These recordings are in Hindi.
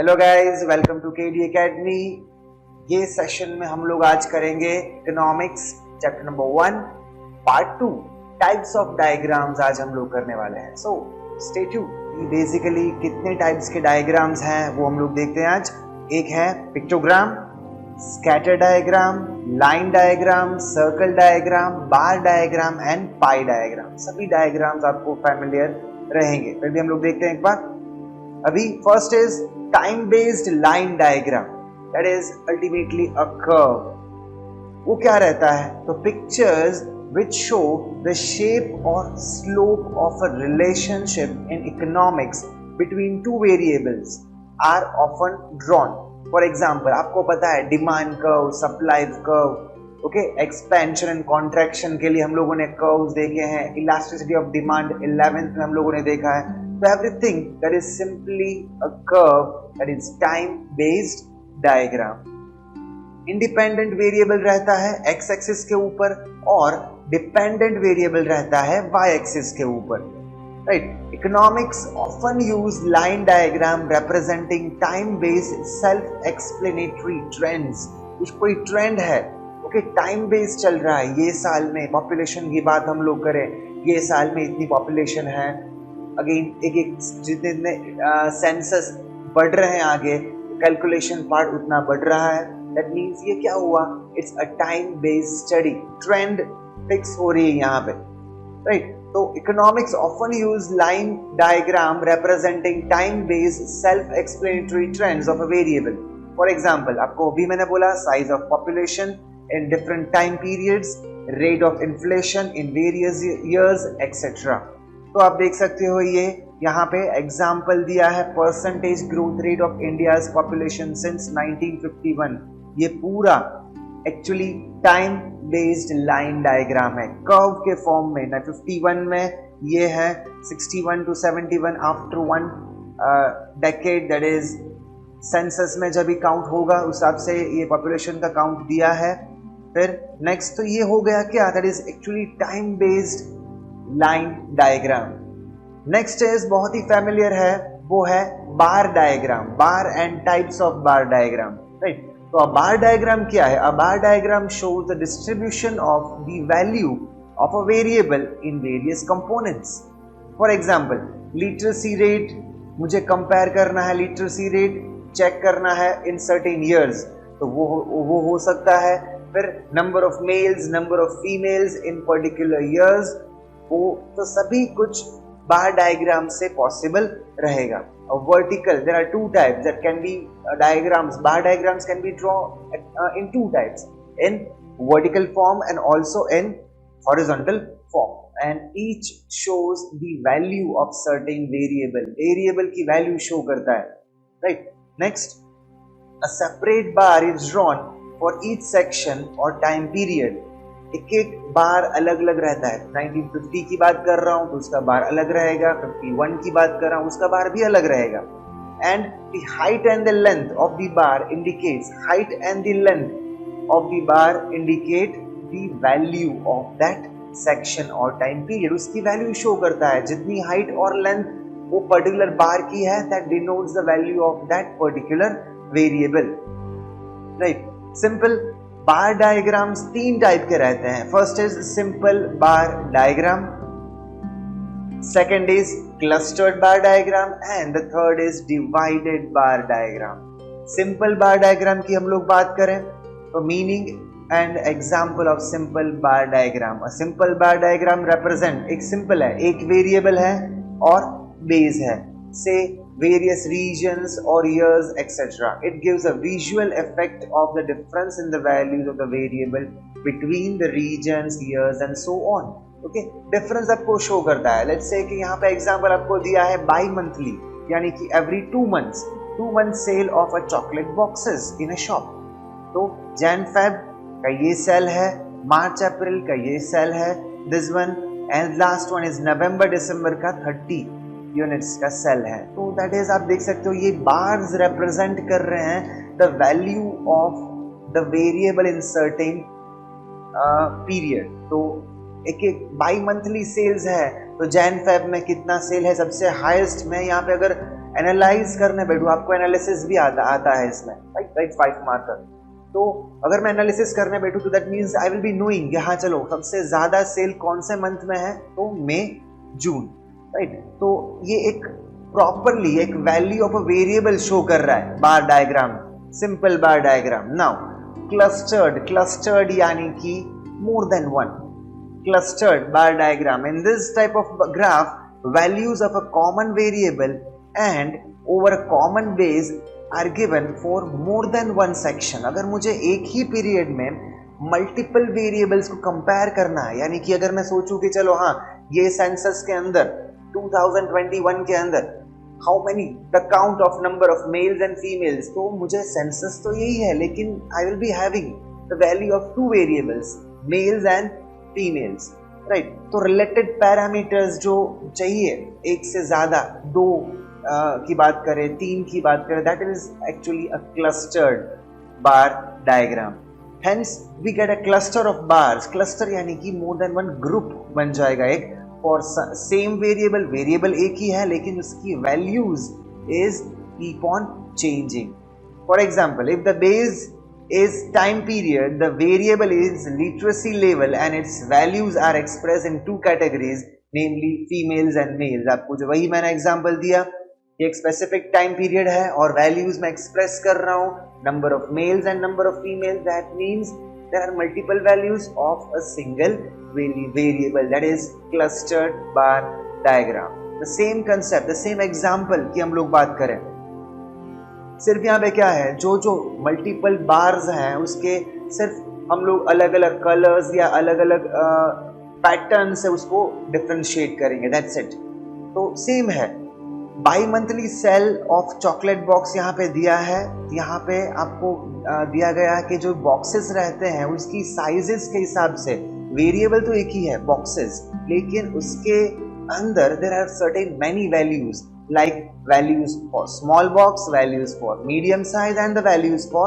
Hello guys, welcome to KD academy. ये सेशन में हम लोग आज करेंगे economics chapter number 1 part 2 types of diagrams आज हम लोग करने वाले हैं। So stay tuned. बेसिकली कितने टाइप्स के डायग्राम्स हैं वो हम लोग देखते हैं आज। एक है pictogram, scatter diagram, line diagram, circle diagram, bar diagram and pie diagram. सभी डायग्राम्स आपको फैमिलियर रहेंगे, फिर भी हम लोग देखते हैं एक बार। अभी first is time based line diagram, that is ultimately a curve. वो क्या रहता है? तो pictures which show the shape or slope of a relationship in economics between two variables are often drawn. For example, आपको पता है demand curve, supply curve, okay, expansion and contraction के लिए हम लोगों ने कर्व्स देखे हैं। इलास्टिसिटी ऑफ डिमांड 11th में हम लोगों ने देखा है। तो everything that is simply a curve, that is time based diagram. Independent variable रहता है एक्स एक्सिस के ऊपर और डिपेंडेंट वेरिएबल रहता है वाई एक्सिस के ऊपर, right. Economics often use line diagram representing time based self explanatory trends. कुछ कोई ट्रेंड है, ओके, टाइम बेस्ड चल रहा है। ये साल में पॉपुलेशन की बात हम लोग करें, ये साल में इतनी पॉपुलेशन है, अगेन एक जितने सेंसस बढ़ रहे हैं, आगे कैलकुलेशन पार्ट उतना बढ़ रहा है। दैट मीन्स ये क्या हुआ? It's a time based study, trend fix हो रही है यहाँ पे, राइट। तो economics often use line diagram representing time based self explanatory trends of a variable. For example, आपको अभी मैंने बोला size of population in different time periods, rate of inflation in various years etcetera. तो आप देख सकते हो ये यहाँ पे एग्जाम्पल दिया है, percentage growth rate of India's population since 1951। ये पूरा actually time based line diagram है, कर्व के फॉर्म में। 51 में ये है 61 to 71 after one decade, that is census में जब भी काउंट होगा उस हिसाब से ये पॉपुलेशन का काउंट दिया है। फिर नेक्स्ट तो ये हो गया क्या? That is actually time based line diagram. Next is बहुत ही फैमिलियर है, वो है bar diagram, bar and types of bar diagram, right. तो अ बार डायग्राम क्या है? A bar diagram shows the distribution of the value of a variable in various components. For example, literacy rate मुझे कंपेयर करना है, लिटरेसी रेट चेक करना है इन सर्टेन ईयर्स, तो वो हो सकता है। फिर number of mails, number of females in particular years, वो तो सभी कुछ बार डायग्राम से पॉसिबल रहेगा। Vertical, there are two types that can be diagrams. Bar diagrams can be drawn in two types, in vertical form and also in horizontal form, and each shows the value of certain variable. Variable की value show करता है, right? Next, a separate bar is drawn for each section or time period. एक एक बार अलग अलग रहता है। 1950 की बात कर रहा हूं तो उसका बार अलग रहेगा, 51 की बात कर रहा हूं उसका बार भी अलग रहेगा। And the height and the length of the bar indicates, height and the length of the bar indicate the value of that section और टाइम पीरियड। उसकी वैल्यू शो करता है, जितनी हाइट और लेंथ वो पर्टिकुलर बार की है, that denotes the value of that particular variable, right. Simple bar diagrams तीन टाइप के रहते हैं। First is simple bar diagram, second is clustered bar diagram and the third is divided bar diagram. Simple bar diagram की हम लोग बात करें तो meaning and example of simple bar diagram. A simple bar diagram represent, एक सिंपल है, एक वेरिएबल है और बेस है, से various regions or years etc. It gives a visual effect of the difference in the values of the variable between the regions, years and so on. Okay, difference आपको शो करता है। Let's say कि यहाँ पे एग्जाम्पल आपको दिया है बाई मंथली, यानी कि every 2 months sale of a chocolate boxes in a shop। तो Jan Feb का ये सेल है, मार्च अप्रैल का ये सेल है, this one, and last one is November December का 30 यूनिट्स का सेल है। तो दैट इज, आप देख सकते हो ये बार्स रिप्रेजेंट कर रहे हैं the value of the variable in certain period. तो एक एक बाई मंथली सेल्स है, तो जैन फेब में कितना सेल है, सबसे हाईएस्ट में यहाँ पे अगर एनालाइज करने बैठूं, आपको एनालिसिस भी आता है इसमें, राइट 5 मार्कर। तो अगर मैं एनालिसिस करने बैठूं तो that means I will be knowing कि हाँ चलो सबसे ज्यादा सेल कौन से मंथ में है, तो मई जून, राइट। तो ये एक प्रॉपरली एक value of a variable show कर रहा है bar diagram, simple bar diagram. Now clustered यानी कि more than one, clustered bar diagram. In this type of graph, values of a common variable and over a common base are given for more than one section. अगर मुझे एक ही पीरियड में मल्टीपल वेरिएबल्स को कंपेयर करना है, यानी कि अगर मैं सोचूं कि चलो हाँ ये सेंसस के अंदर 2021 के अंदर how many the count of number of males and females, तो मुझे सेंसस तो यही है, लेकिन I will be having the value of 2 variables, mails and females, right. तो रिलेटेड पैरामीटर्स जो चाहिए, एक से ज्यादा, 2 की बात करें, 3 की बात करें, that is actually a clustered bar diagram. Hence we get a cluster of bars. Cluster यानी कि मोर देन वन ग्रुप बन जाएगा एक फॉर सेम वेरिएबल, वेरिएबल एक ही है लेकिन उसकी values is keep on changing. For example, if the base is time period, the variable is literacy level and its values are expressed in 2 categories, namely females and males. आपको जो वही मैंने एग्जांपल दिया, एक स्पेसिफिक टाइम पीरियड है और वैल्यूज में एक्सप्रेस कर रहा हूँ, number of males and number of females, that means there are multiple values of a single variable, that is clustered bar diagram. The same concept, the same example की हम लोग बात करें, सिर्फ यहाँ पे क्या है, जो मल्टीपल बार्स हैं उसके सिर्फ हम लोग अलग अलग कलर्स या अलग अलग पैटर्न से उसको डिफरेंशिएट करेंगे, दैट्स इट। तो सेम है, by monthly cell of chocolate box यहाँ पे दिया है। यहाँ पे आपको दिया गया है कि जो बॉक्सेस रहते हैं उसकी साइजेस के हिसाब से, वेरिएबल तो एक ही है बॉक्सेस, लेकिन उसके अंदर there are certain many values, like values for small box, values for medium size and the values for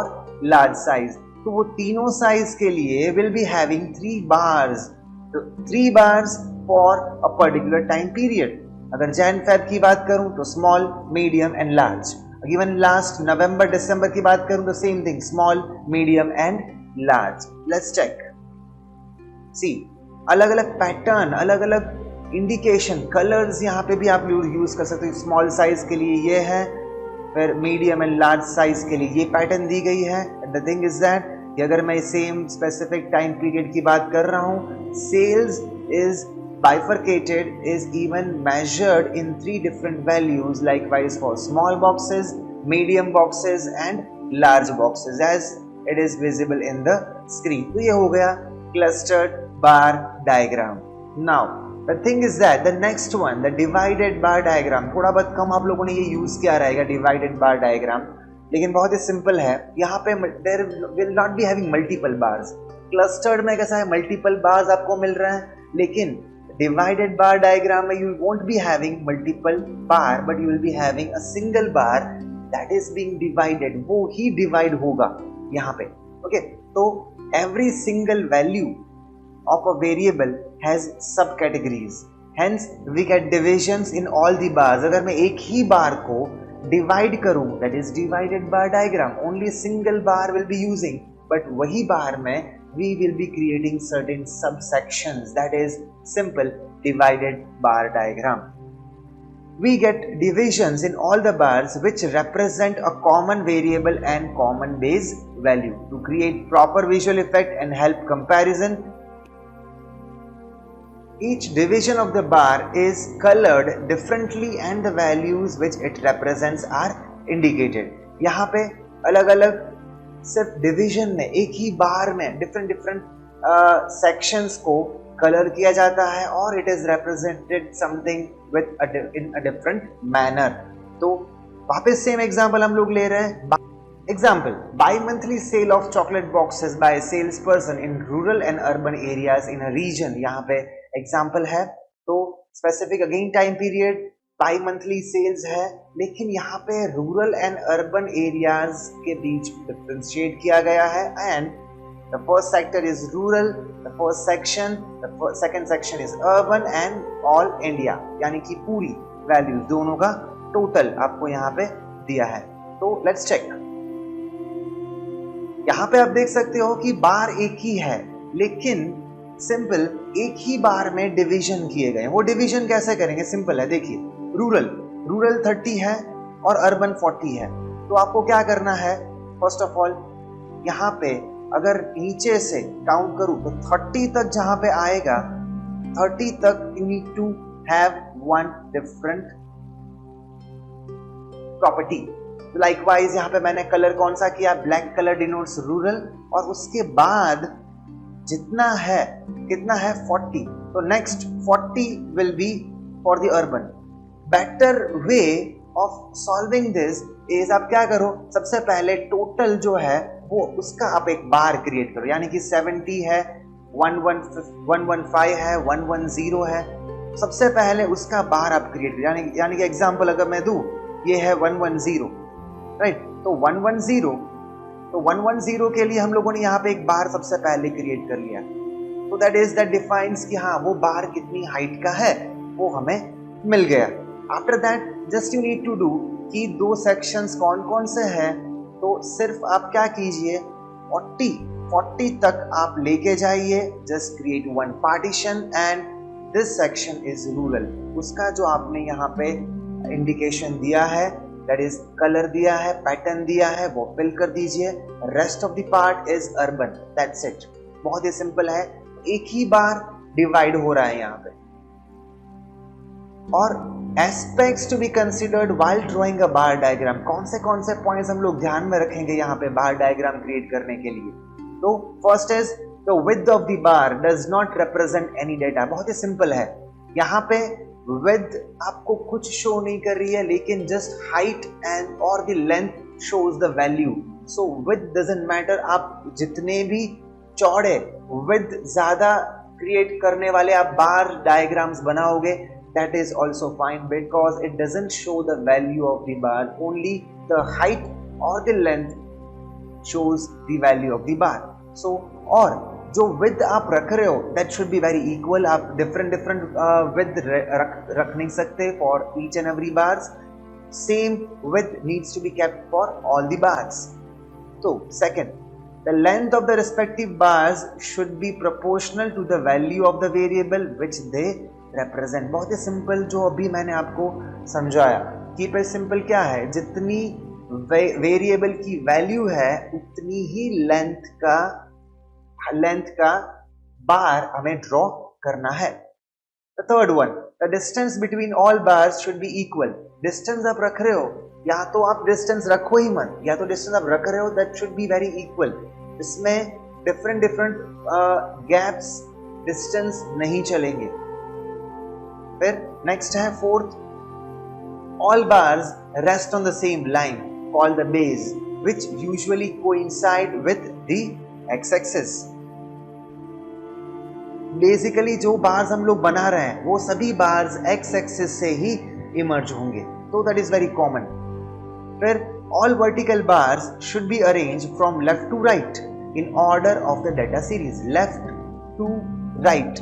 large size. तो वो तीनों साइज के लिए will be having 3 bars, तो 3 bars for a particular time period. अगर Jan Feb की बात करूं तो small, medium and large. Even last November December की बात करूं तो same thing, small, medium and large. Let's check. See, अलग अलग पैटर्न, अलग अलग इंडिकेशन, कलर्स यहाँ पे भी आप यूज कर सकते हो। स्मॉल साइज के लिए ये है, फिर मीडियम एंड लार्ज साइज के लिए ये पैटर्न दी गई है। द थिंग इज दैट कि अगर मैं सेम स्पेसिफिक टाइम पीरियड की बात कर रहा हूँ, sales is bifurcated, is even measured in 3 different values, likewise for small boxes, medium boxes and large boxes as it is visible in the screen. तो ये हो गया clustered bar diagram. Now the thing is that the next one, the divided bar diagram, थोड़ा बहुत कम आप लोगों ने ये यूज किया रहेगा divided bar diagram, लेकिन बहुत ही सिंपल है। यहाँ पे there will not be having multiple bars. Clustered में कैसा है, multiple bars आपको मिल रहे हैं, लेकिन divided bar diagram में you won't be having multiple bar, but you will be having a single bar that is being divided. वो ही divide होगा यहाँ पे, okay? तो every single value of a variable has subcategories. Hence we get divisions in all the bars. अगर मैं एक ही बार को divide करूँ, that is divided bar diagram, only single bar will be using, but वही बार में we will be creating certain subsections, that is simple divided bar diagram. We get divisions in all the bars which represent a common variable and common base value to create proper visual effect and help comparison. Each division of the bar is colored differently and the values which it represents are indicated. यहाँ पे अलग अलग सिर्फ डिवीजन में, एक ही बार में डिफरेंट सेक्शंस को कलर किया जाता है और it is represented something with in a different manner. तो वापस सेम एग्जांपल हम लोग ले रहे हैं। Example, bi-monthly sale of chocolate boxes by a salesperson in rural and urban areas in a region. यहाँ पे example है, तो specific again time period, bi-monthly sales है, लेकिन यहाँ पे rural and urban areas के बीच differentiate किया गया है, and the first sector is rural, the second section is urban and all India, यानी कि पूरी values दोनों का टोटल आपको यहाँ पे दिया है। तो लेट्स चेक। यहाँ पे आप देख सकते हो कि बार एक ही है, लेकिन सिंपल एक ही बार में डिवीजन किए गए। वो डिवीजन कैसे करेंगे? सिंपल है, देखिए। रूरल 30 है और अर्बन 40 है। तो आपको क्या करना है? फर्स्ट ऑफ ऑल यहाँ पे अगर नीचे से काउंट करूं तो 30 तक जहां पे आएगा, 30 तक you need to have one different property. Likewise यहाँ पे मैंने कलर कौन सा किया? ब्लैक कलर डिनोट्स रूरल, और उसके बाद जितना है कितना है? 40। तो next 40 will be for the urban. Better way of solving this is, आप क्या करो, सबसे पहले टोटल जो है वो उसका आप एक बार क्रिएट करो। यानी कि 70 है, 115 है, 110 है। सबसे पहले उसका बार आप क्रिएट करो। यानी कि एग्जांपल अगर मैं दूं, ये है 110, राइट? तो 110 के लिए हम लोगों ने यहाँ पे एक बार सबसे पहले क्रिएट कर लिया। तो दैट डिफाइंस कि हाँ वो बार कितनी हाइट का है, वो हमें मिल गया। After that just you need to do कि दो सेक्शंस कौन कौन से हैं। तो सिर्फ आप क्या कीजिए, 40 तक आप लेके जाइए, just create one partition and this section is rural. उसका जो आपने यहाँ पे इंडिकेशन दिया है, दैट इज कलर दिया है, पैटर्न दिया है, वो फिल कर दीजिए। Rest of the part is urban, that's it. बहुत ही सिंपल है, एक ही बार डिवाइड हो रहा है यहाँ पे। और aspects to be considered while drawing a bar diagram, कौन से पॉइंट्स हम लोग ध्यान में रखेंगे यहाँ पे बार डायग्राम क्रिएट करने के लिए? तो first is the width of the bar does not represent any data. बहुत ही सिंपल है, यहाँ पे विड्थ आपको कुछ शो नहीं कर रही है, लेकिन जस्ट हाइट एंड और the length shows the value. So width doesn't matter. आप जितने भी चौड़े विड्थ ज्यादा क्रिएट करने वाले आप बार डायग्राम्स बनाओगे, that is also fine because it doesn't show the value of the bar, only the height or the length shows the value of the bar. So और जो width आप रख रहे हो that should be very equal। आप different width रख नहीं सकते for each and every bars। Same width needs to be kept for all the bars। So second, the length of the respective bars should be proportional to the value of the variable which they represent। बहुत ही सिंपल जो अभी मैंने आपको समझाया। कीप इट सिंपल क्या है, जितनी वेरिएबल की वैल्यू है उतनी ही लेंथ का बार हमें ड्रॉ करना है। The third one, the distance between all bars should B equal. Distance आप रख रहे हो, या तो आप डिस्टेंस रखो ही मत, या तो डिस्टेंस आप रख रहे हो that should be very equal. इसमें डिफरेंट गैप्स डिस्टेंस नहीं चलेंगे। फिर नेक्स्ट है fourth, all bars rest on the same line called the base which usually coincide with the x axis. Basically जो बार्स हम लोग बना रहे हैं वो सभी बार्स एक्स एक्सिस से ही इमर्ज होंगे, तो दैट इज वेरी कॉमन। फिर all vertical bars should be arrange from left to right in order of the data series. Left to right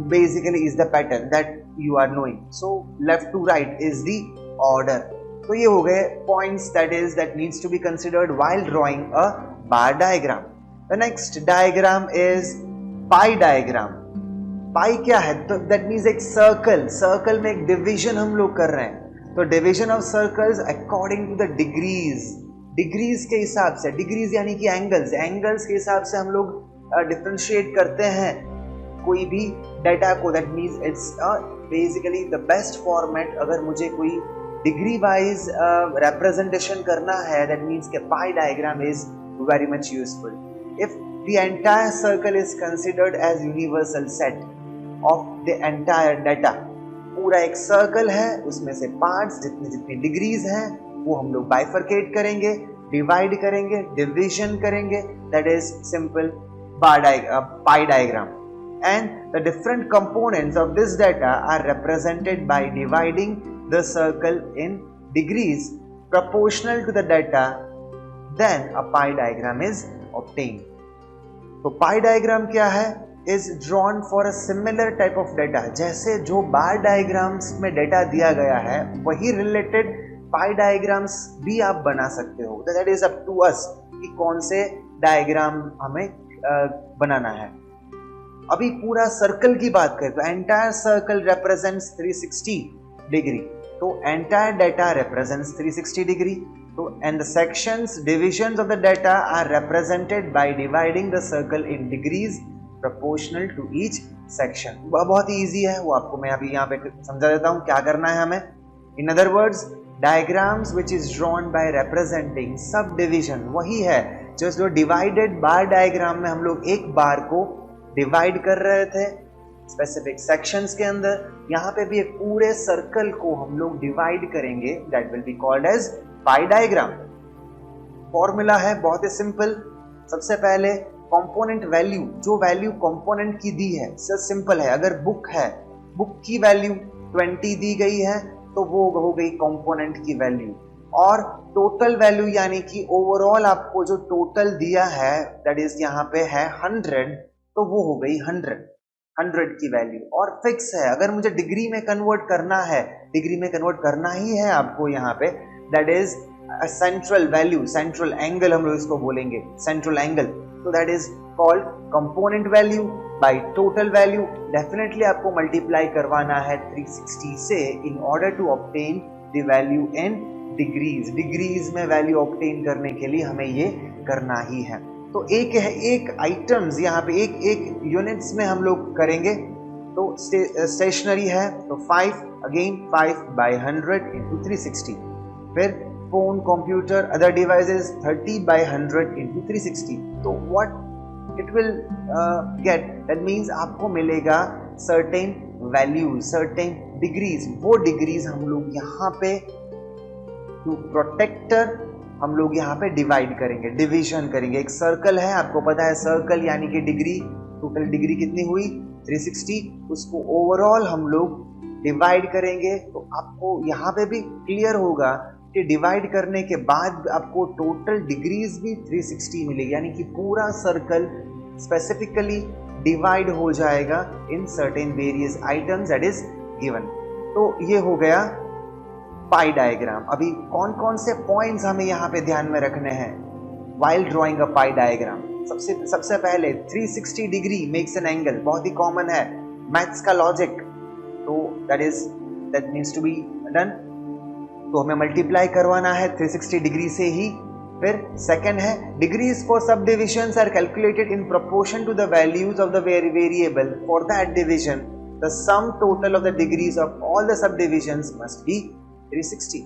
basically is the pattern that you are knowing, so left to right is the order। तो ये हो गए points that needs to be considered while drawing a bar diagram। The next diagram is pie diagram। pie क्या है? तो that means एक circle में एक division हम लोग कर रहे हैं। तो division of circles according to the degrees के हिसाब से, degrees यानी कि angles के हिसाब से हम लोग differentiate करते हैं कोई भी डेटा को। That means it's basically the best format. अगर मुझे कोई डिग्री वाइज रिप्रेजेंटेशन करना है, दैट मीन्स के pie diagram is very much useful. If the entire circle is considered as universal set of the entire data, पूरा एक सर्कल है, उसमें से पार्ट्स जितनी डिग्रीज हैं वो हम लोग बाइफरकेट करेंगे, डिवाइड करेंगे, डिविजन करेंगे। That is simple pi diagram. And the different components of this data are represented by dividing the circle in degrees proportional to the data, then a pie diagram is obtained। तो pie diagram क्या है? is drawn for a similar type of data. जैसे जो बार डायग्राम्स में डेटा दिया गया है वही रिलेटेड पाई डायग्राम्स भी आप बना सकते हो. That is up to us कि कौन से डायग्राम हमें बनाना है. अभी पूरा सर्कल की बात करें तो एंटायर सर्कल रिप्रेजेंट्स 360 डिग्री. तो एंटायर डेटा रिप्रेजेंट्स 360 डिग्री. तो and the sections divisions of the data are represented by dividing the circle in degrees proportional to each section. बहुत ही इजी है, वो आपको मैं अभी यहाँ पे समझा देता हूँ क्या करना है हमें. In other words, diagrams which is drawn by representing sub division वही है जो डिवाइडेड बार डायग्राम में हम लोग एक बार को डिवाइड कर रहे थे स्पेसिफिक सेक्शंस के अंदर. यहाँ पे भी एक पूरे सर्कल को हम लोग डिवाइड करेंगे. That will be called as pie diagram. Formula है बहुत ही सिंपल. सबसे पहले कंपोनेंट वैल्यू, जो वैल्यू कंपोनेंट की दी है सिंपल है. अगर बुक है, बुक की वैल्यू 20 दी गई है तो वो हो गई कंपोनेंट की वैल्यू. और टोटल वैल्यू यानी कि ओवरऑल आपको जो टोटल दिया है दैट इज यहाँ पे है 100, तो वो हो गई 100 की वैल्यू. और फिक्स है, अगर मुझे डिग्री में कन्वर्ट करना है, डिग्री में कन्वर्ट करना ही है आपको यहाँ पे, that is central value, central angle हम लोग इसको बोलेंगे, सेंट्रल एंगल. तो that is called component value by total value. Definitely आपको मल्टीप्लाई करवाना है 360 से in order to obtain the value in degrees. Degrees में वैल्यू ऑब्टेन करने के लिए हमें ये करना ही है. तो एक आइटम्स यहाँ पे एक यूनिट्स में हम लोग करेंगे. तो स्टेशनरी है तो 5 by 100 into 360. फिर phone, computer, other devices 30 by 100 into 360. तो what it will get, that means आपको मिलेगा सर्टेन वैल्यूज, सर्टेन डिग्रीज. वो डिग्रीज हम लोग यहाँ पे टू प्रोटेक्टर हम लोग यहाँ पे डिवाइड करेंगे, डिवीजन करेंगे. एक सर्कल है, आपको पता है सर्कल यानी कि डिग्री, टोटल डिग्री कितनी हुई 360. उसको ओवरऑल हम लोग डिवाइड करेंगे. तो आपको यहाँ पे भी क्लियर होगा कि डिवाइड करने के बाद आपको टोटल डिग्रीज भी 360 मिलेगी, यानी कि पूरा सर्कल स्पेसिफिकली डिवाइड हो जाएगा in certain various items that is given. तो ये हो गया पाई डायग्राम. अभी कौन कौन से पॉइंट्स हमें यहाँ पे ध्यान में रखने हैं while drawing a pie diagram. सबसे पहले 360 डिग्री मेक्स एन एंगल, बहुत ही कॉमन है, मैथ्स का लॉजिक. तो that means to be done. तो हमें मल्टीप्लाई करवाना है 360 डिग्री से ही. फिर सेकंड है degrees for subdivisions are calculated in proportion to the values of the variable for that division. The sum total of the degrees of all the subdivisions must be 360.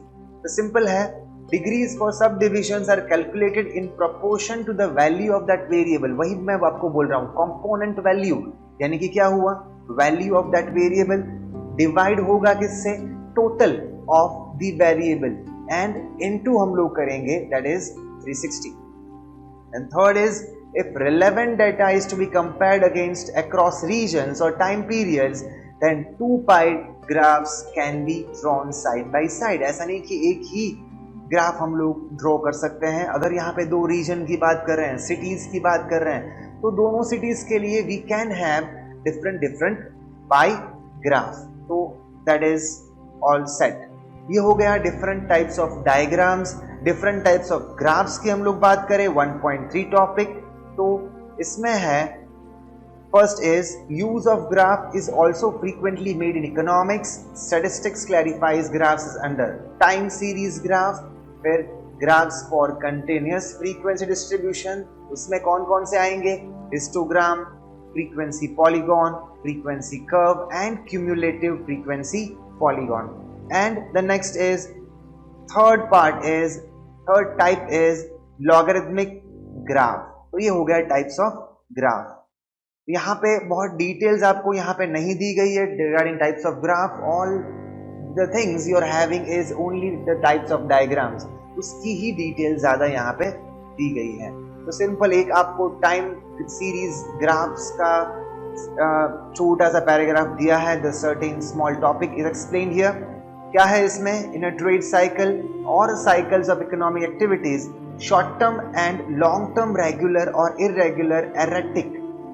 तो सिंपल है, degrees for subdivisions are calculated in proportion to the value of that variable. वही मैं आपको बोल रहा हूँ, कंपोनेंट वैल्यू यानी कि क्या हुआ, value of that variable divide होगा किससे, total of the variable, and into हम लोग करेंगे that is 360. And third is if relevant data is to be compared against across regions or time periods, then 2 pie graphs can be drawn side by side. ऐसा नहीं कि एक ही ग्राफ हम लोग ड्रॉ कर सकते हैं. अगर यहाँ पे दो रीजन की बात कर रहे हैं, सिटीज की बात कर रहे हैं, तो दोनों सिटीज के लिए we can have different pie graph. तो दैट इज ऑल सेट. ये हो गया different types of diagrams, different types of graphs की हम लोग बात करें 1.3 टॉपिक. तो इसमें है first is use of graph is also frequently made in economics. Statistics clarifies graphs under time series graph. फिर graphs for continuous frequency distribution, उसमें कौन कौन से आएंगे, histogram, frequency polygon, frequency curve and cumulative frequency polygon. And the next is third type is logarithmic graph. तो ये हो गया टाइप्स ऑफ ग्राफ. यहाँ पे बहुत डिटेल्स आपको यहाँ पे नहीं दी गई है regarding types of graph. All the things you are having is only the types of diagrams. उसकी ही डिटेल ज्यादा यहाँ पे दी गई है. तो सिंपल एक आपको टाइम सीरीज ग्राफ्स का छोटा सा पैराग्राफ दिया है. The certain small topic is explained here. क्या है इसमें, इन अ ट्रेड साइकिल और cycles of economic activities, short term and long term regular or irregular erratic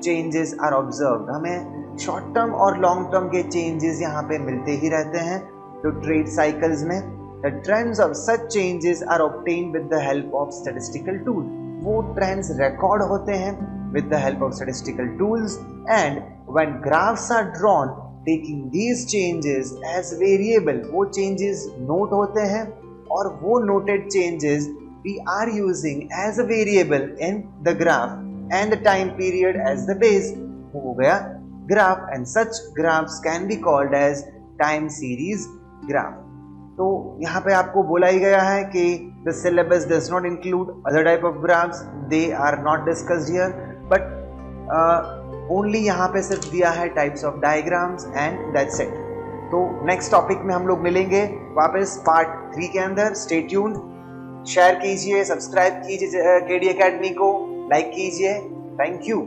changes are observed. हमें short term और long term के changes यहाँ पे मिलते ही रहते हैं. तो trade cycles में the trends of such changes are obtained with the help of statistical tools. वो trends record होते हैं with the help of statistical tools, and when graphs are drawn taking these changes as variable, वो changes note होते हैं और वो noted changes we are using as a variable in the graph and the time period as the base. हो गया graph, and such graphs can be called as time series graph. तो यहाँ पे आपको बोला ही गया है कि the syllabus does not include other type of graphs, they are not discussed here, but only यहाँ पे सिर्फ दिया है types of diagrams and that's it. तो नेक्स्ट टॉपिक में हम लोग मिलेंगे वापस पार्ट 3 के अंदर. स्टे ट्यून्ड, शेयर कीजिए, सब्सक्राइब कीजिए केडी एकेडमी को, लाइक कीजिए. Thank you.